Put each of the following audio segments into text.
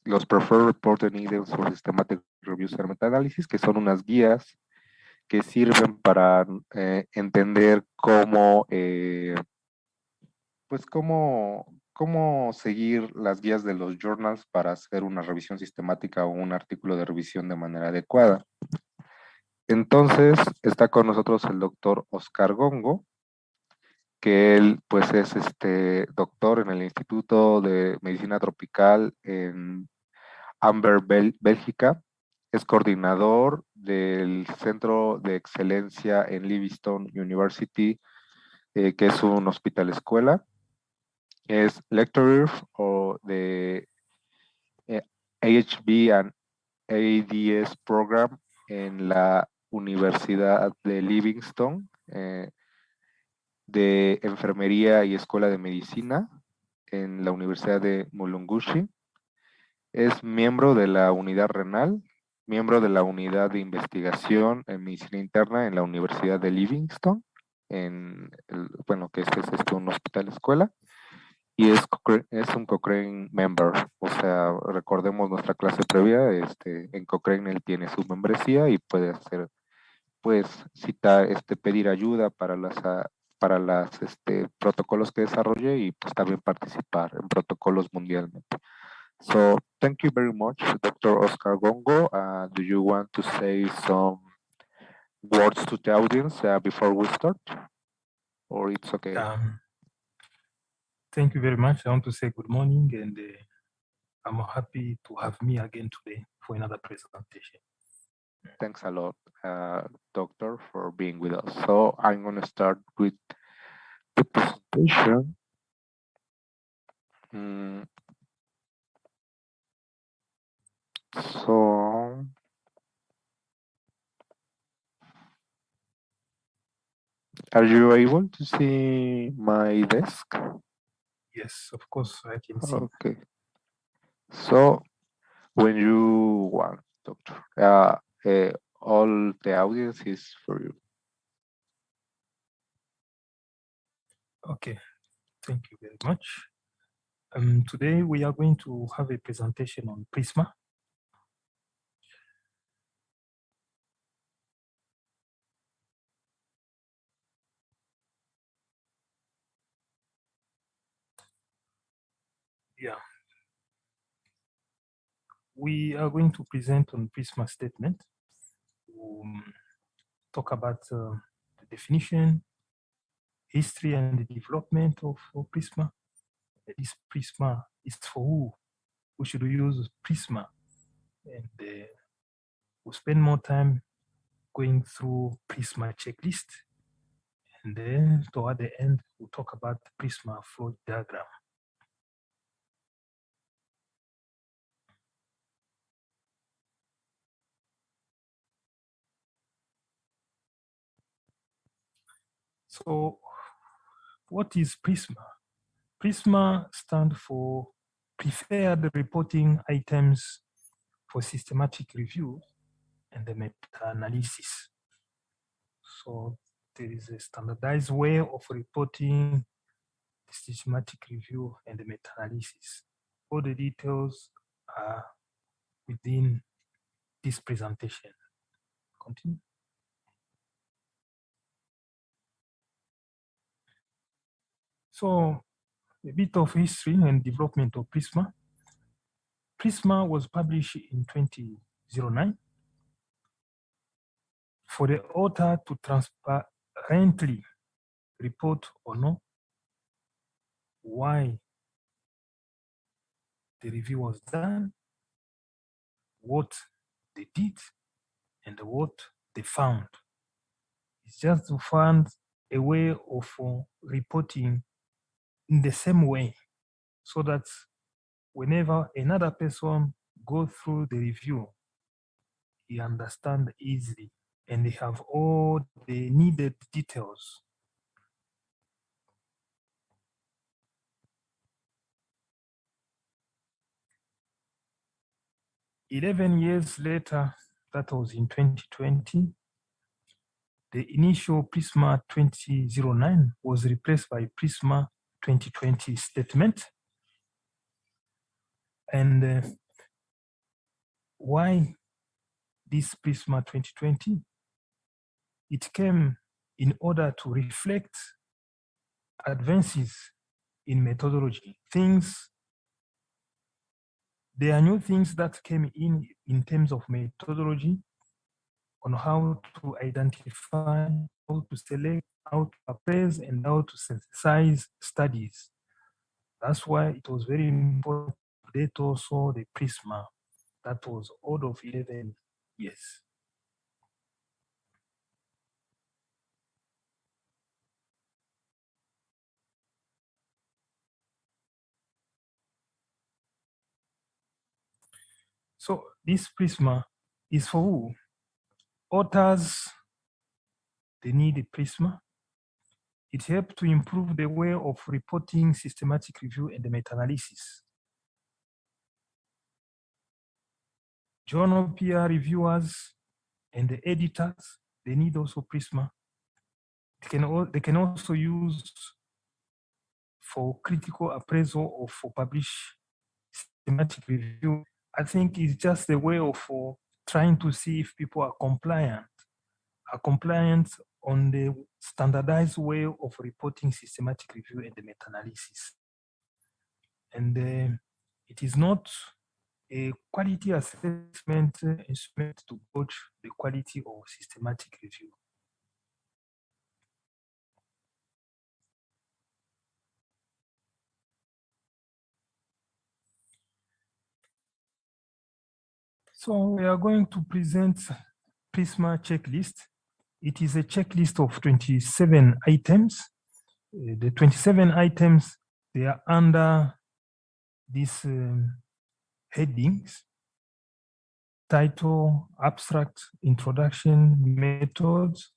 los Preferred Reporting Items for Systematic Reviews and Meta-Analysis, que son unas guías que sirven para entender cómo, pues cómo seguir las guías de los journals para hacer una revisión sistemática o un artículo de revisión de manera adecuada. Entonces, está con nosotros el doctor Oscar Ngongo, que él pues es doctor en el Instituto de Medicina Tropical en Amber, Bélgica. Es coordinador del Centro de Excelencia en Livingstone University, que es un hospital escuela. Es lecturer o de AHB and ADS program en la Universidad de Livingstone, de Enfermería y Escuela de Medicina en la Universidad de Mulungushi. Es miembro de la Unidad Renal, miembro de la Unidad de Investigación en Medicina Interna en la Universidad de Livingstone, que es un hospital escuela, y es un Cochrane member. O sea, recordemos nuestra clase previa, en Cochrane él tiene su membresía y puede hacer, pues, citar, pedir ayuda para las protocolos que desarrolle y pues también participar en protocolos mundialmente. So, thank you very much, Dr. Oscar Ngongo. Do you want to say some words to the audience before we start? Or it's okay? Thank you very much. I want to say good morning, and I'm happy to have me again today for another presentation. Thanks a lot, Doctor, for being with us. So I'm going to start with the presentation. So, are you able to see my desk? Yes, of course, I can see. Okay. So, when you want, Doctor, all the audience is for you. Okay, thank you very much. Today we are going to have a presentation on Prisma. Yeah. We are going to present on Prisma statement, talk about the definition, history and the development of Prisma. This Prisma is for who? We should use Prisma, and we'll spend more time going through Prisma checklist, and then toward the end we'll talk about the Prisma flow diagram. So what is Prisma? Prisma stands for Preferred Reporting Items for Systematic Review and the Meta-Analysis. So there is a standardized way of reporting the systematic review and the meta-analysis. All the details are within this presentation. Continue. So a bit of history and development of Prisma. Prisma was published in 2009 for the author to transparently report or know why the review was done, what they did, and what they found. It's just to find a way of reporting in the same way, so that whenever another person goes through the review, he understands easily and they have all the needed details. "11 years later, that was in 2020, the initial Prisma 2009 was replaced by Prisma 2020 statement. And why this Prisma 2020? It came in order to reflect advances in methodology. There are new things that came in terms of methodology on how to identify, how to select, how to appraise, and how to synthesize studies. That's why it was very important to update also the Prisma that was old of 11 years. So this Prisma is for who? Authors, they need a Prisma. It helps to improve the way of reporting, systematic review, and the meta-analysis. Journal peer reviewers and the editors, they need also Prisma. They can also use for critical appraisal or for publish systematic review. I think it's just a way of trying to see if people are compliant on the standardized way of reporting systematic review and the meta-analysis. And it is not a quality assessment instrument to gauge the quality of systematic review. So we are going to present Prisma checklist. It is a checklist of 27 items. The 27 items, they are under these headings: title, abstract, introduction, methods,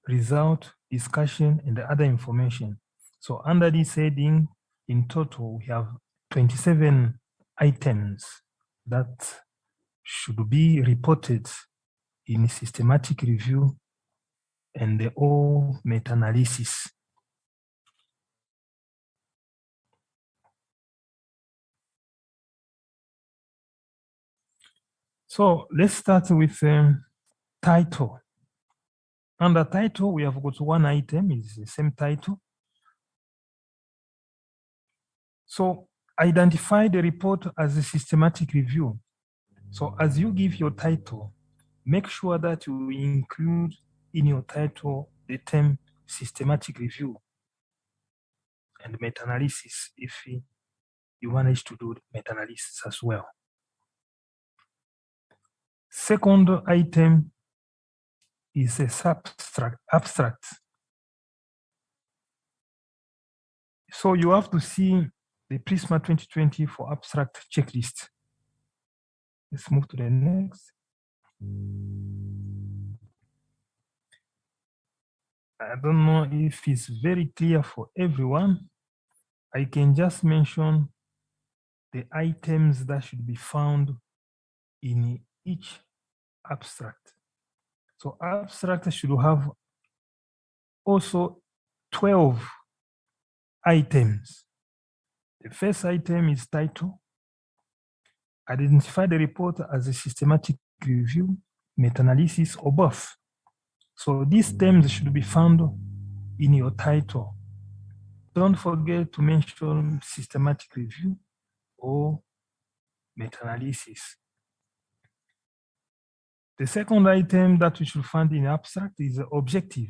result, discussion, and the other information. So under this heading, in total, we have 27 items that should be reported in systematic review and the all meta-analysis. So let's start with title. Under title, we have got one item, it's the same title. So identify the report as a systematic review. So as you give your title, make sure that you include in your title the term systematic review and meta-analysis if you manage to do meta-analysis as well. Second item is a abstract. So you have to see the Prisma 2020 for abstract checklist. Let's move to the next. I don't know if it's very clear for everyone. I can just mention the items that should be found in each abstract. So abstract should have also 12 items. The first item is title. Identify the report as a systematic review, meta-analysis, or both. So these terms should be found in your title. Don't forget to mention systematic review or meta-analysis. The second item that we should find in abstract is objective.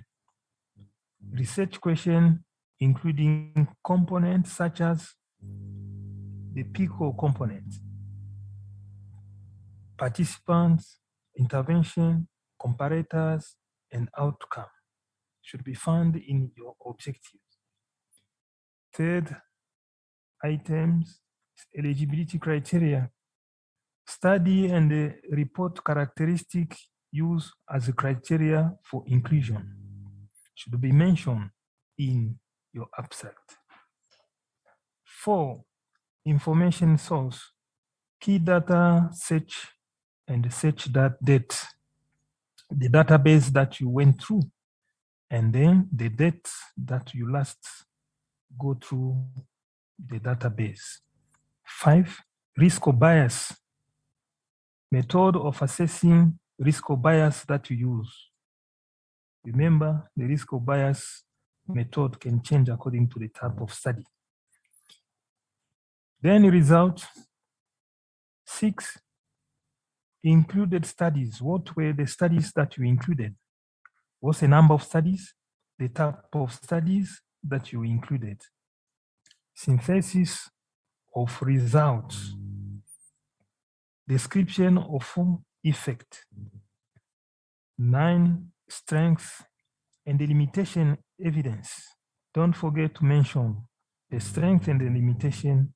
Research question, including components such as the PICO component, participants, intervention, comparators, and outcome should be found in your objectives. Third items, eligibility criteria. Study and the report characteristic used as a criteria for inclusion should be mentioned in your abstract. 4, information source, key data search and search that date, the database that you went through, and then the date that you last go through the database. 5, risk or bias Method of assessing risk of bias that you use. Remember, the risk of bias method can change according to the type of study. Then result 6, included studies. What were the studies that you included? What's the number of studies? The type of studies that you included. Synthesis of results. Description of effect. 9, strength and the limitation evidence. Don't forget to mention the strength and the limitation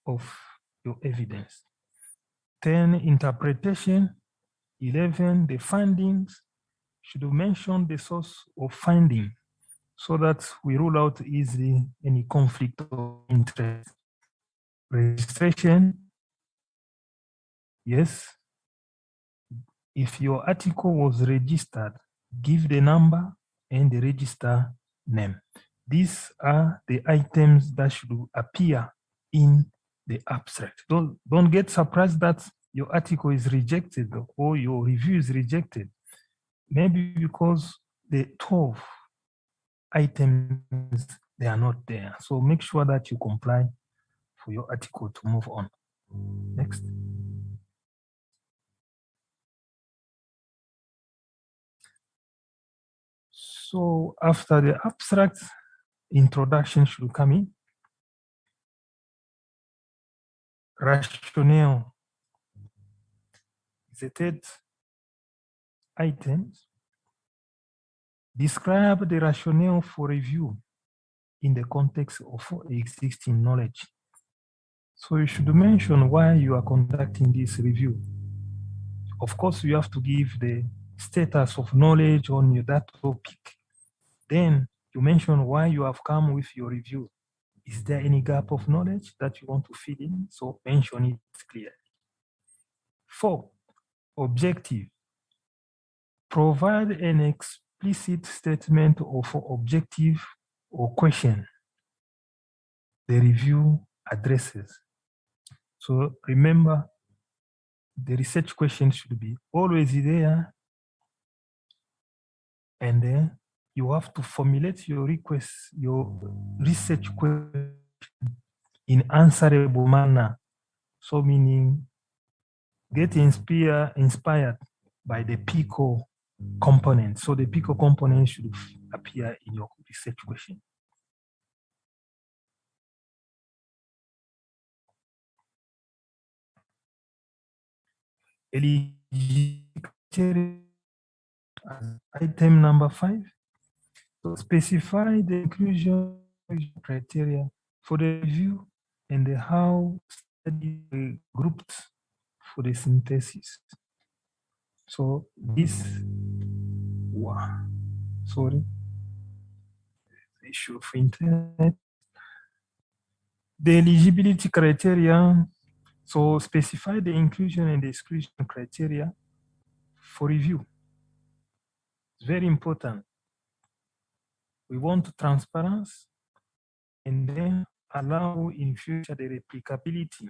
of your evidence. 10, interpretation. 11, the findings. Should mention the source of finding so that we rule out easily any conflict of interest. Registration. Yes. If your article was registered, give the number and the register name. These are the items that should appear in the abstract. Don't get surprised that your article is rejected or your review is rejected. Maybe because the 12 items, they are not there. So make sure that you comply for your article to move on. Next. So after the abstract, introduction should come in. Rationale is the third item. Describe the rationale for review in the context of existing knowledge. So you should mention why you are conducting this review. Of course, you have to give the status of knowledge on that topic. Then you mention why you have come with your review. Is there any gap of knowledge that you want to fill in? So mention it clearly. 4, objective. Provide an explicit statement of objective or question the review addresses. So remember, the research question should be always there, and then you have to formulate your request, your research question in answerable manner. So meaning get inspired by the PICO component. So the PICO component should appear in your research question. Item number 5. So specify the inclusion criteria for the review and how studies were grouped for the synthesis. So this, issue of internet. The eligibility criteria. So specify the inclusion and the exclusion criteria for review. It's very important. We want transparency and then allow in future the replicability.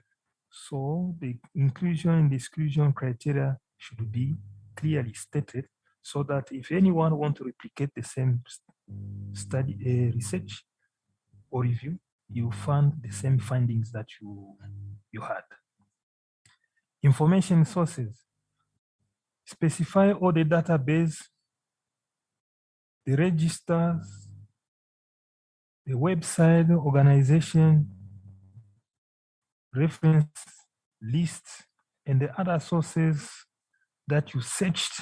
So the inclusion and the exclusion criteria should be clearly stated so that if anyone wants to replicate the same study, research or review, you find the same findings that you had. Information sources. Specify all the database, the registers, the website, organization, reference lists, and the other sources that you searched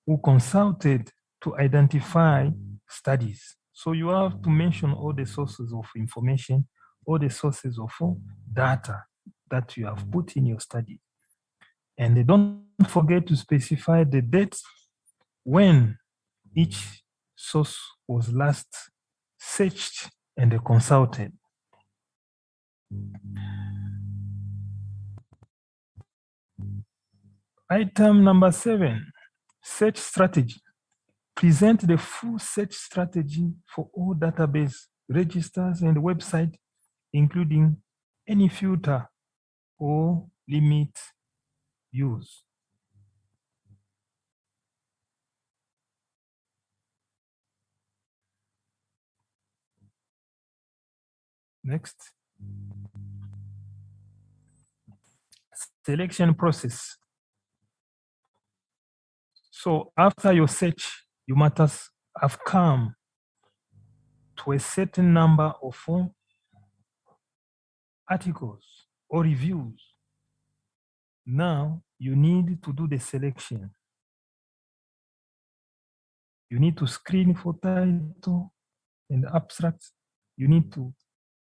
or consulted to identify studies. So you have to mention all the sources of information, all the sources of data that you have put in your study. And don't forget to specify the date when each source was last searched and consulted. Item number 7, search strategy. Present the full search strategy for all database registers and website, including any filter or limit use. Next. Selection process. So after your search, you must have come to a certain number of articles or reviews. Now you need to do the selection. You need to screen for title and abstract. You need to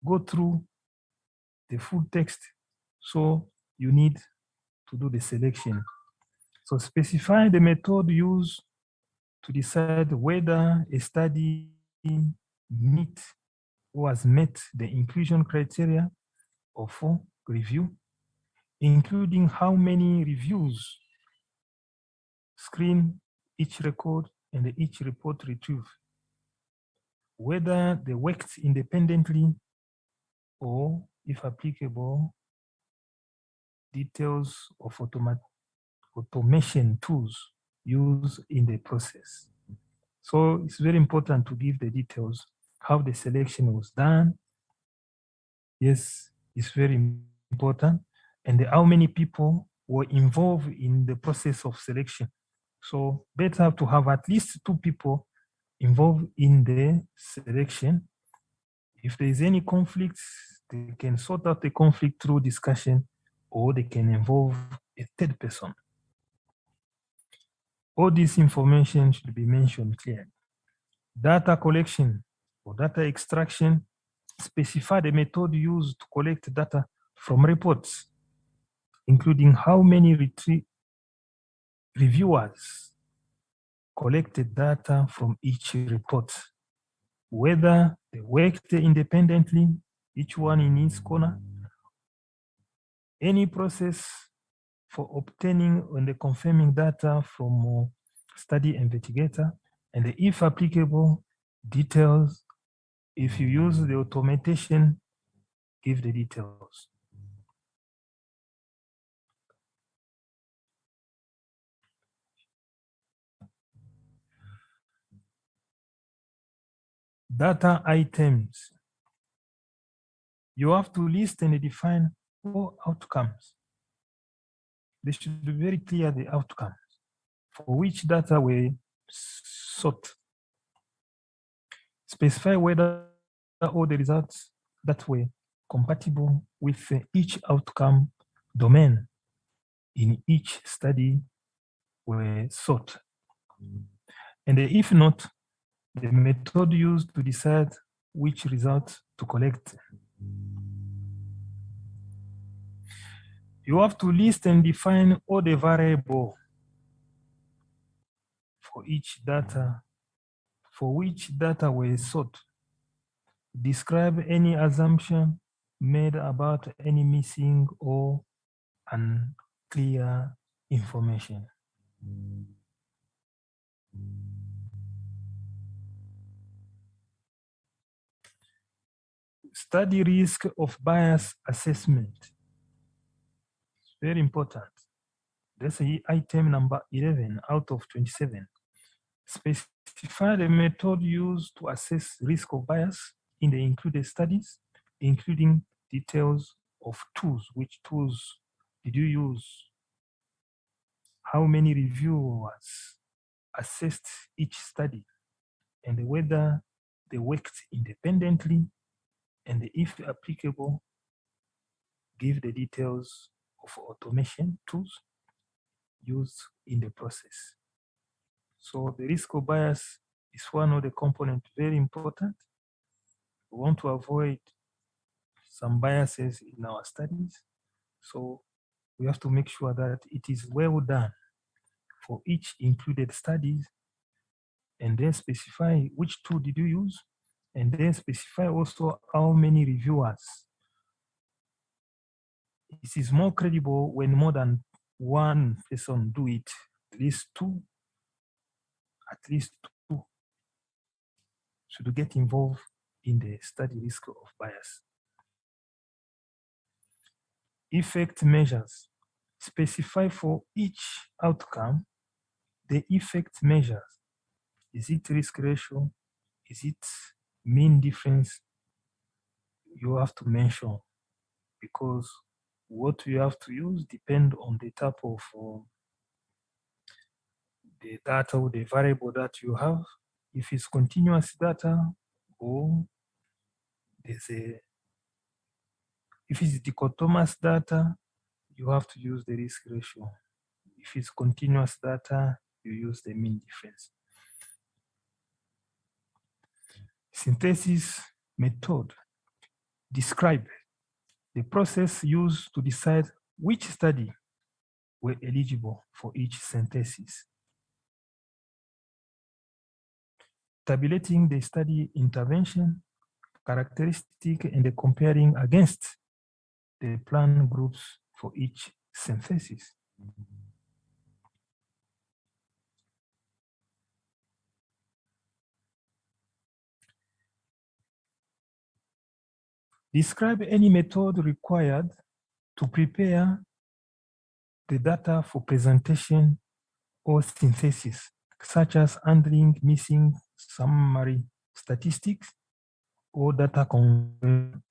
go through the full text. So you need to do the selection. So specify the method used to decide whether a study meet or has met the inclusion criteria of review, including how many reviews, screen each record and each report retrieved, whether they worked independently or, if applicable, details of automation tools used in the process. So it's very important to give the details, how the selection was done. Yes, it's very important. And how many people were involved in the process of selection. So better to have at least 2 people involved in the selection. If there is any conflict, they can sort out the conflict through discussion, or they can involve a third person. All this information should be mentioned clearly. Data collection or data extraction, specify the method used to collect data from reports, including how many reviewers collected data from each report, whether they worked independently, each one in its corner, any process for obtaining and confirming data from study investigator, and if applicable, details. If you use the automation, give the details. Data items. You have to list and define all outcomes. They should be very clear, the outcomes for which data were sought. Specify whether all the results that were compatible with each outcome domain in each study were sought. And if not, the method used to decide which results to collect. You have to list and define all the variables for each data, for which data were sought. Describe any assumption made about any missing or unclear information. Study risk of bias assessment. It's very important. That's item number 11 out of 27. Specify the method used to assess risk of bias in the included studies, including details of tools. Which tools did you use? How many reviewers assessed each study, and whether they worked independently, and if applicable, give the details of automation tools used in the process. So the risk of bias is one of the components very important. We want to avoid some biases in our studies. So we have to make sure that it is well done for each included studies, and then specify which tool did you use, and then specify also how many reviewers. It is more credible when more than one person do it. At least two should get involved in the study risk of bias. Effect measures. Specify for each outcome the effect measures. Is it risk ratio? Is it mean difference? You have to mention, because what you have to use depend on the type of the data or the variable that you have. If it's continuous data, or if it's dichotomous data, you have to use the risk ratio. If it's continuous data, you use the mean difference. Synthesis method. Describe the process used to decide which study were eligible for each synthesis. Tabulating the study intervention characteristic and comparing against the plan groups for each synthesis. Describe any method required to prepare the data for presentation or synthesis, such as handling missing summary statistics or data conversion.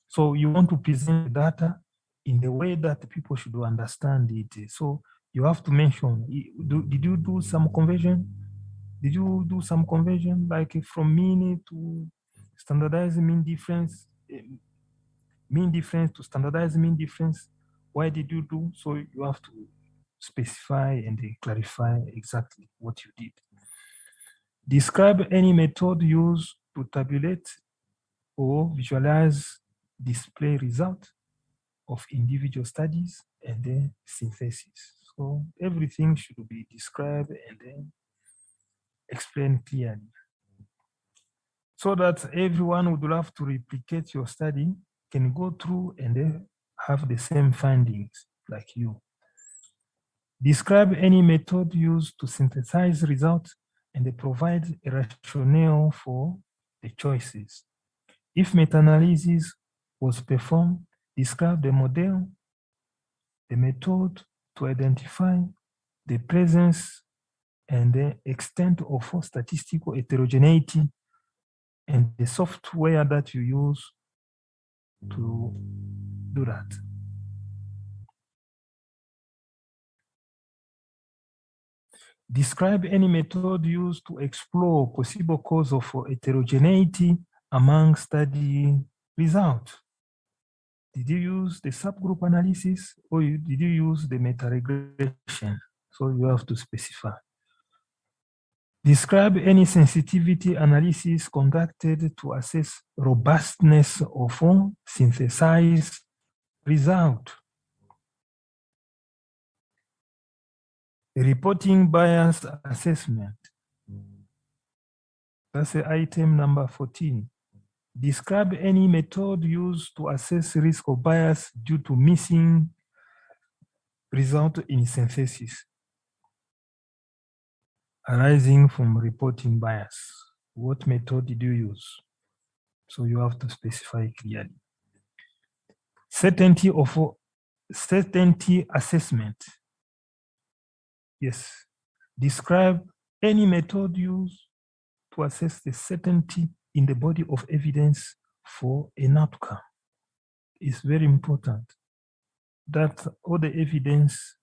So you want to present the data in the way that people should understand it. So you have to mention, did you do some conversion? Did you do some conversion, like from mean to standardized mean difference to standardized mean difference? Why did you do? So you have to specify and clarify exactly what you did. Describe any method used to tabulate or visualize display result of individual studies and then synthesis. So everything should be described and then explained clearly, so that everyone would love to replicate your study can go through and then have the same findings like you. Describe any method used to synthesize results and provide a rationale for the choices. If meta-analysis was performed, describe the model, the method to identify the presence and the extent of statistical heterogeneity, and the software that you use to do that. Describe any method used to explore possible cause of heterogeneity among study results. Did you use the subgroup analysis or did you use the meta-regression? So you have to specify. Describe any sensitivity analysis conducted to assess robustness of synthesized result. Reporting bias assessment. That's the item number 14. Describe any method used to assess risk of bias due to missing result in synthesis arising from reporting bias. What method did you use? So you have to specify clearly. Certainty assessment. Yes. Describe any method used to assess the certainty in the body of evidence for an outcome. It's very important that all the evidence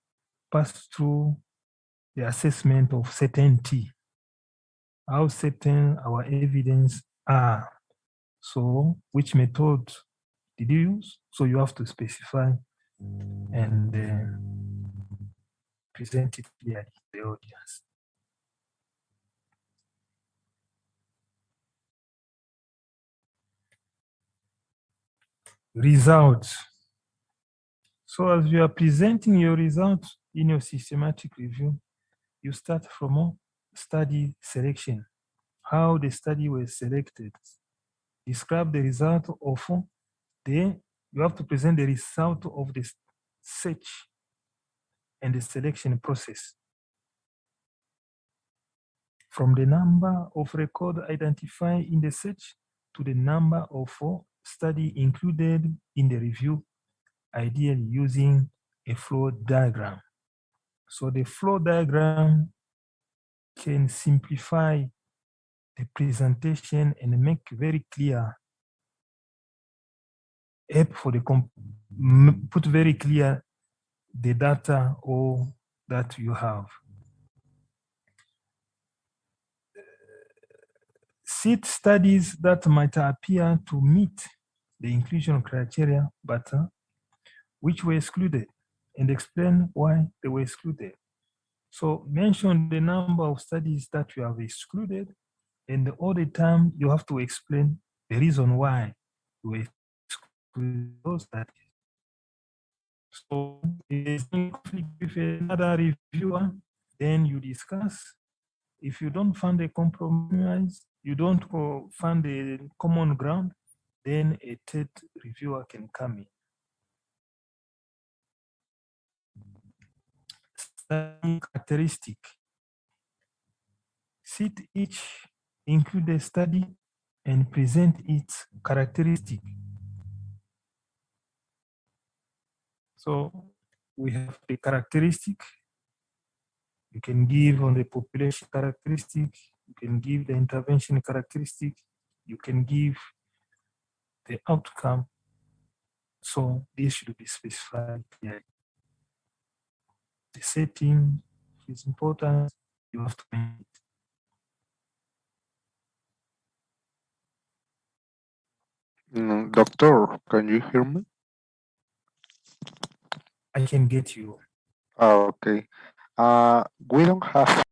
pass through the assessment of certainty. How certain our evidence are. So which method did you use? So you have to specify and present it clearly to the audience. Results. So as you are presenting your results in your systematic review, you start from study selection, how the study was selected. Describe the result of you have to present the result of the search and the selection process. From the number of records identified in the search to the number of study included in the review, ideally using a flow diagram. So the flow diagram can simplify the presentation and make very clear, help for the put very clear the data or that you have. Cite studies that might appear to meet the inclusion criteria, but which were excluded, and explain why they were excluded. So mention the number of studies that you have excluded, and all the time you have to explain the reason why you excluded those studies. So if there's any conflict with another reviewer, then you discuss. If you don't find a compromise, you don't find a common ground, then a third reviewer can come in. Study characteristic. Cite each included study and present its characteristic. So we have the characteristic. You can give on the population characteristic. You can give the intervention characteristic. You can give the outcome. So this should be specified clearly. The setting is important. You have to make it. Doctor, can you hear me? I can get you. Okay. We don't have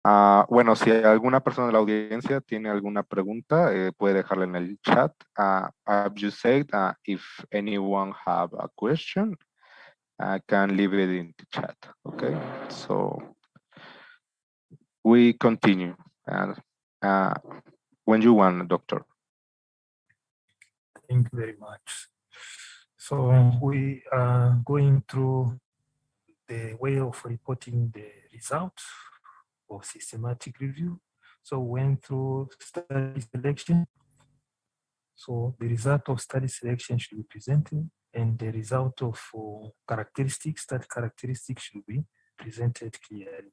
Bueno, si alguna persona de la audiencia tiene alguna pregunta, puede dejarla en el chat. As you said, if anyone have a question, can leave it in the chat. Okay, so we continue. When you want, doctor. Thank you very much. So we are going through the way of reporting the results of systematic review. So we went through study selection. So the result of study selection should be presented, and the result of characteristics, study characteristics should be presented clearly.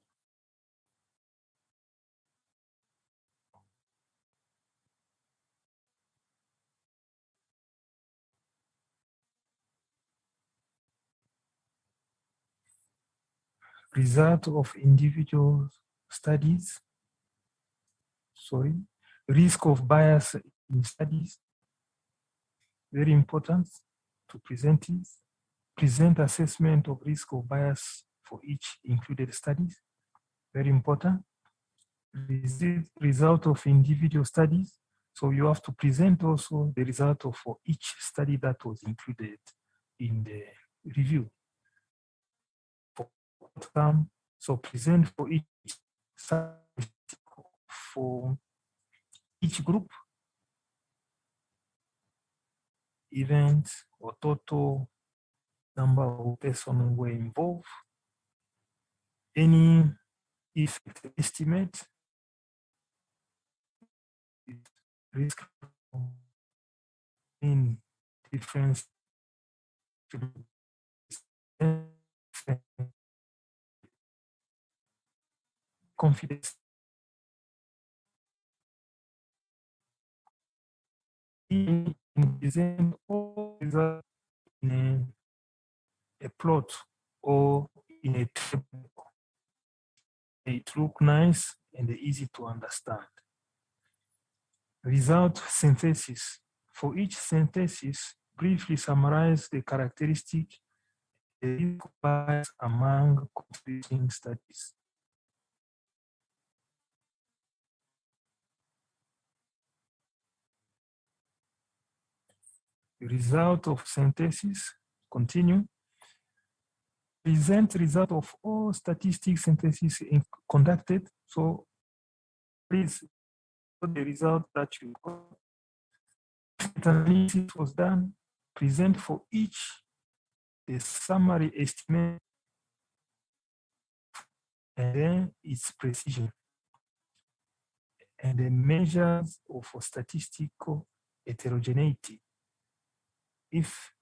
Result of individual studies, risk of bias in studies, very important to present is present assessment of risk of bias for each included studies, very important. Result of individual studies, so you have to present also the result of for each study that was included in the review. So present for each for each group, event or total number of persons who were involved, any effect estimate, risk in difference confidence in present all results in a plot or in a table. It look nice and easy to understand. Result synthesis. For each synthesis, briefly summarize the characteristic bias among competing studies. Result of synthesis, continue. Present result of all statistics synthesis conducted. So please, the result that you got, analysis was done, present for each the summary estimate and then its precision and the measures of statistical heterogeneity. If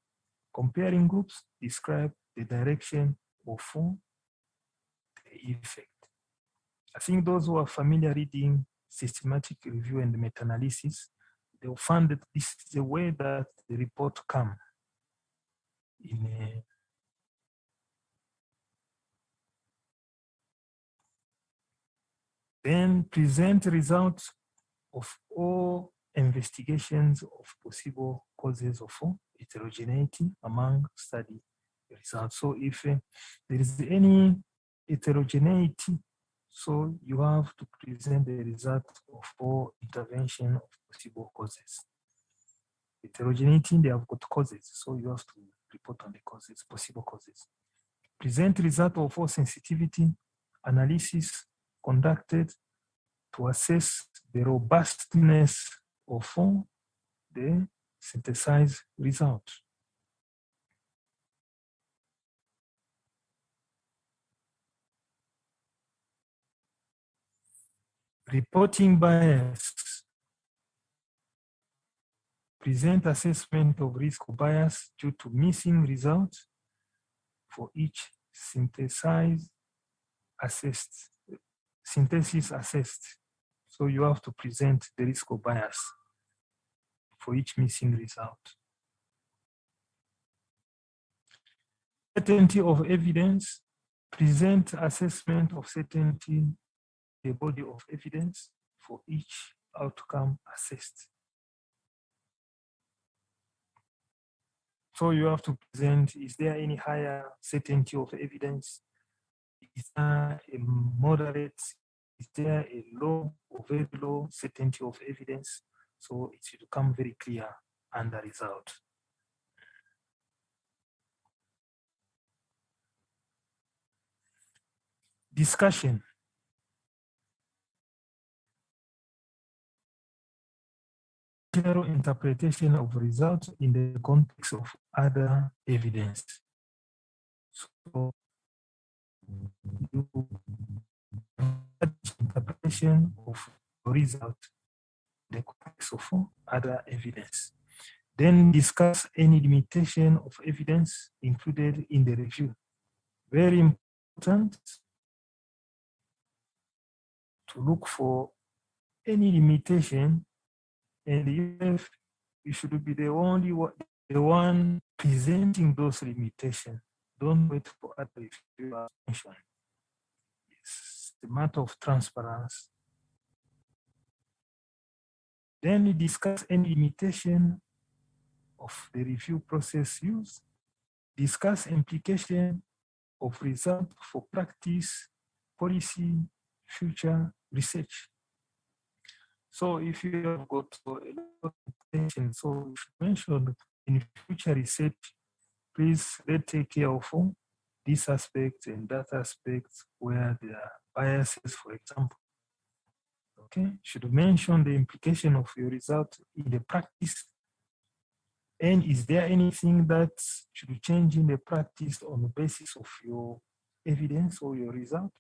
comparing groups, describe the direction of the effect. I think those who are familiar reading systematic review and meta-analysis, they'll find that this is the way that the report comes in a then present results of all investigations of possible causes of heterogeneity among study results. So if there is any heterogeneity, so you have to present the result of all intervention of possible causes. Heterogeneity, they have got causes, so you have to report on the causes, possible causes. Present result of all sensitivity analysis conducted to assess the robustness of the synthesized result. Reporting bias. Present assessment of risk of bias due to missing results for each synthesis assessed. So you have to present the risk of bias for each missing result. Certainty of evidence. Present assessment of certainty, the body of evidence for each outcome assessed. So you have to present, is there any higher certainty of evidence? Is there a moderate is there a low or very low certainty of evidence? So it should become very clear and the result. Discussion. General interpretation of results in the context of other evidence. So you interpretation of result in the context of other evidence. Then discuss any limitation of evidence included in the review. Very important to look for any limitation, and if you should be the one presenting those limitations. Don't wait for other reviewers to mention. It's a matter of transparency. Then we discuss any limitation of the review process used. Discuss implication of result for practice, policy, future research. So if you have got a lot of attention, so you should mention in future research, please let's take care of this aspect and that aspect where there are biases, for example. Okay, should mention the implication of your result in the practice. And is there anything that should change in the practice on the basis of your evidence or your result?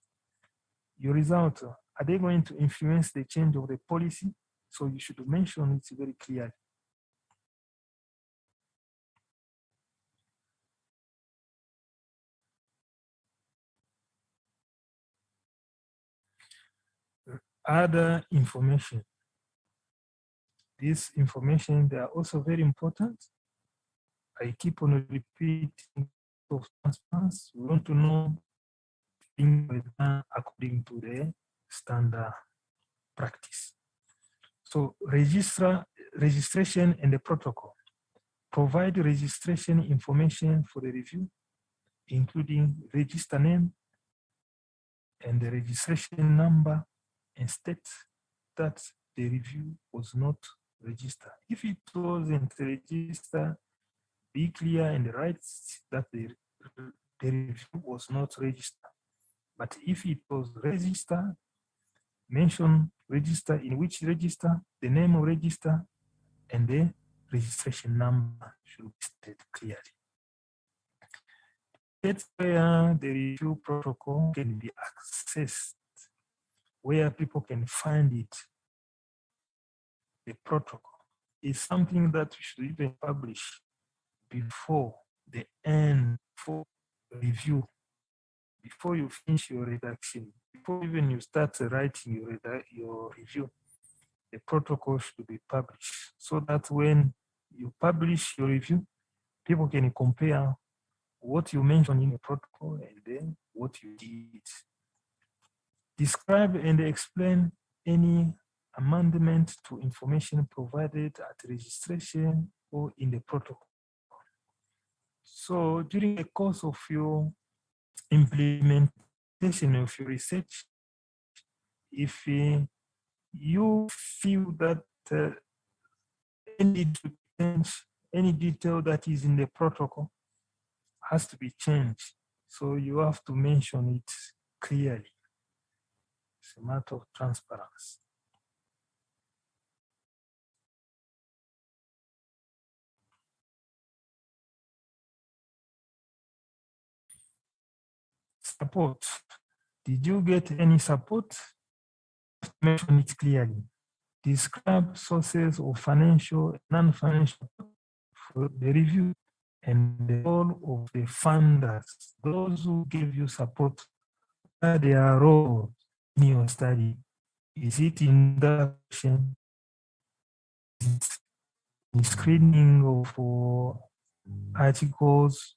Your result, are they going to influence the change of the policy? So you should mention it very clearly. Other information. This information, they are also very important. I keep on repeating of transparency. We want to know things according to the standard practice. So registration and the protocol. Provide registration information for the review, including register name and the registration number, and state that the review was not registered. If it wasn't registered, be clear and write that the review was not registered. But if it was registered, mention register, in which register, the name of register, and the registration number should be stated clearly. That's where the review protocol can be accessed, where people can find it. The protocol is something that we should even publish before the end for review, before you finish your redaction, before even you start writing your review. The protocol should be published so that when you publish your review, people can compare what you mentioned in the protocol and then what you did. Describe and explain any amendment to information provided at registration or in the protocol. So during the course of your implementation of your research, if you feel that any detail that is in the protocol has to be changed, so you have to mention it clearly. It's a matter of transparency. Support. Did you get any support? Mention it clearly. Describe sources of financial and non-financial for the review and the role of the funders, those who give you support, their role in your study. Is it induction? Is it in screening of articles?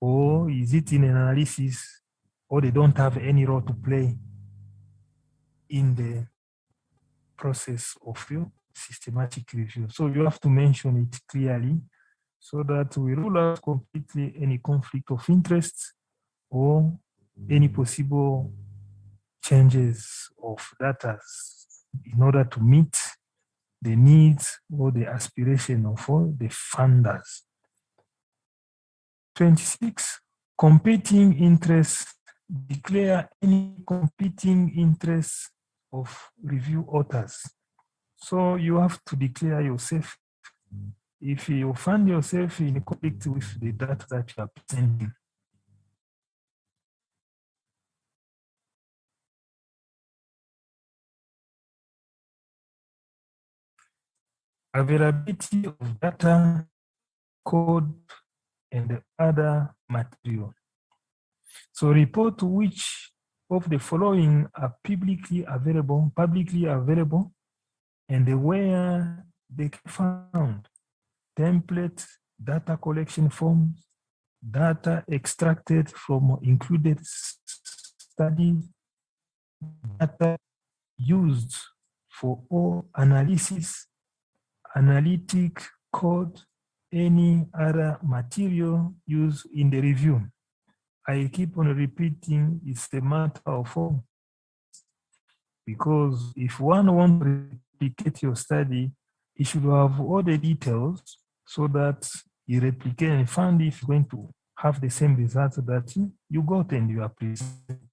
Or is it in analysis? Or they don't have any role to play in the process of your systematic review? So you have to mention it clearly so that we rule out completely any conflict of interest or any possible exchanges of data in order to meet the needs or the aspiration of all the funders. 26, competing interests. Declare any competing interests of review authors. So you have to declare yourself if you find yourself in conflict with the data that you are presenting. Availability of data, code, and other material. So report which of the following are publicly available, and where they can be found. Template, data collection forms, data extracted from included studies, data used for all analysis, analytic code, any other material used in the review. I keep on repeating, it's a matter of form. Because if one wants to replicate your study, it should have all the details so that you replicate and find if you're going to have the same results that you got and you are presenting.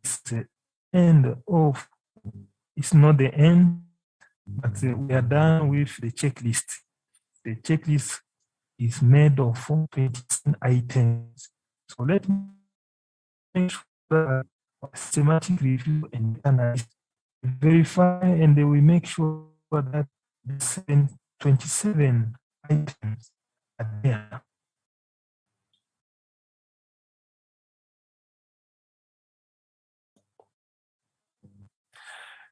It's the end of, it's not the end, but we are done with the checklist. The checklist is made of 27 items. So let me make sure that systematic review and analysis verify, and then we make sure that the 27 items are there.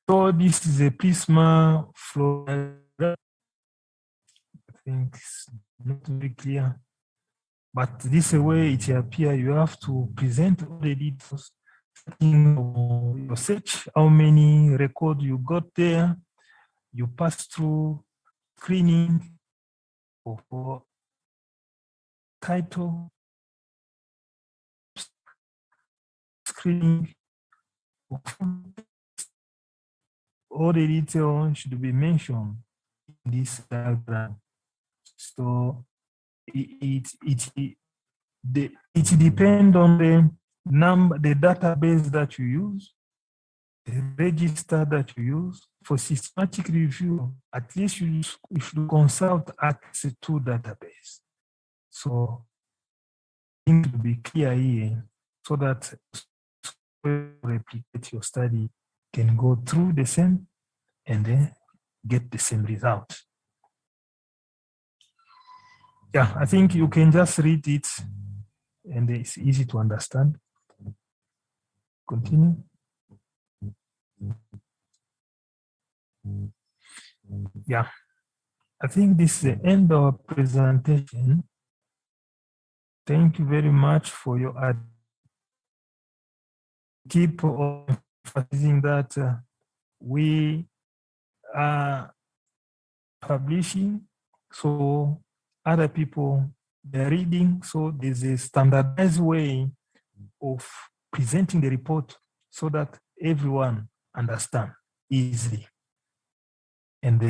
So this is a Prisma flow. I think it's not very clear, but this way it appears you have to present all the details in your search, how many records you got there, you pass through screening for title, screening, all the details should be mentioned in this diagram. So it depends on the number, the database that you use, the register that you use. For systematic review, at least you should consult access to database. So things to be clear here so that replicate your study can go through the same and then get the same result. Yeah, I think you can just read it and it's easy to understand. Continue. Yeah, I think this is the end of our presentation. Thank you very much for your attention. Keep on emphasizing that we are publishing, so other people, they're reading, so there's a standardized way of presenting the report so that everyone understands easily. And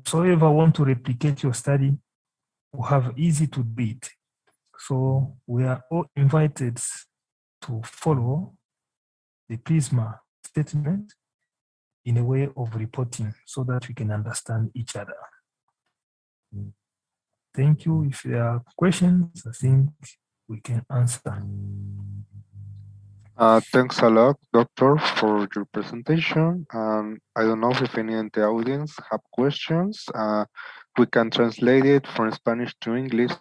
whoever want to replicate your study will have easy to do it. So we are all invited to follow the Prisma statement in a way of reporting so that we can understand each other. Thank you. If there are questions, I think we can answer. Thanks a lot, Doctor, for your presentation. I don't know if any in the audience have questions. We can translate it from Spanish to English.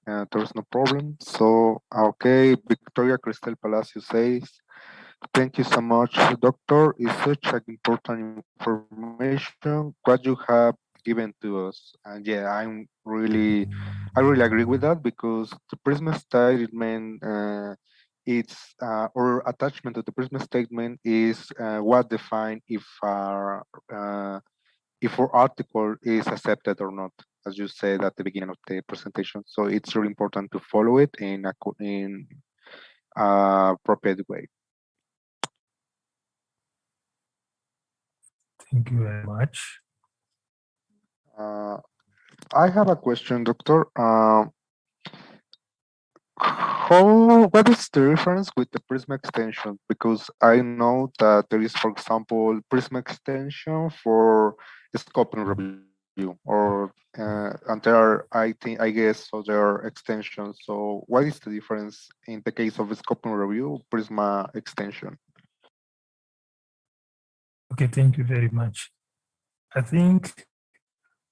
There's no problem. So, okay, Victoria Cristel Palacio says, thank you so much, Doctor. It's such an important information what you have given to us. And yeah, I really agree with that because the Prisma statement, it's or attachment to the Prisma statement is what define if our article is accepted or not, as you said at the beginning of the presentation. So it's really important to follow it in appropriate way. Thank you very much. I have a question, Doctor. What is the difference with the Prisma extension? Because I know that there is, for example, Prisma extension for scope and review, or and there are, I guess, other extensions. So, what is the difference in the case of scope and review, Prisma extension? Okay, thank you very much. I think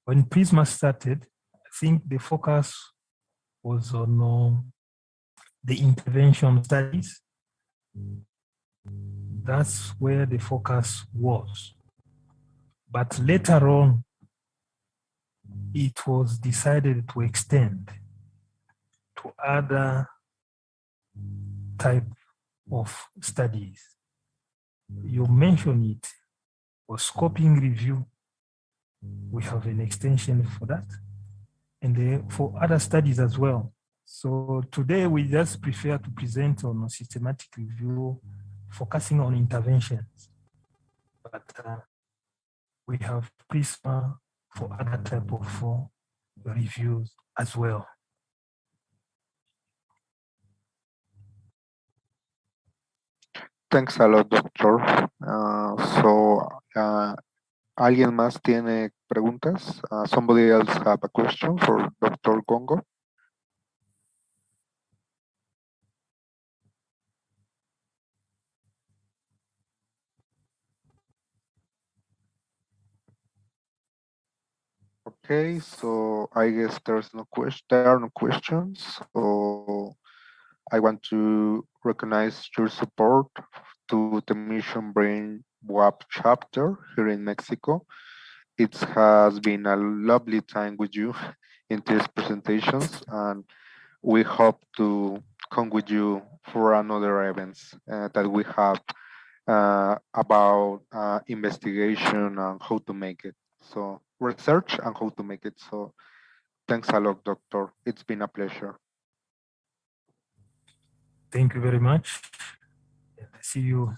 when Prisma started, I think the focus was on the intervention studies. That's where the focus was. But later on, it was decided to extend to other type of studies. You mentioned it, for scoping review, we have an extension for that, and for other studies as well. So today we just prefer to present on a systematic review, focusing on interventions. But we have Prisma for other type of reviews as well. Thanks a lot, doctor. ¿Alguien más tiene preguntas? Somebody else have a question for Dr. Ngongo? Okay, so I guess there are no questions. So I want to recognize your support to the Mission Brain WAP chapter here in Mexico. It has been a lovely time with you in these presentations, and we hope to come with you for another events that we have about investigation and how to make it. So research and how to make it. So thanks a lot, doctor. It's been a pleasure. Thank you very much. See you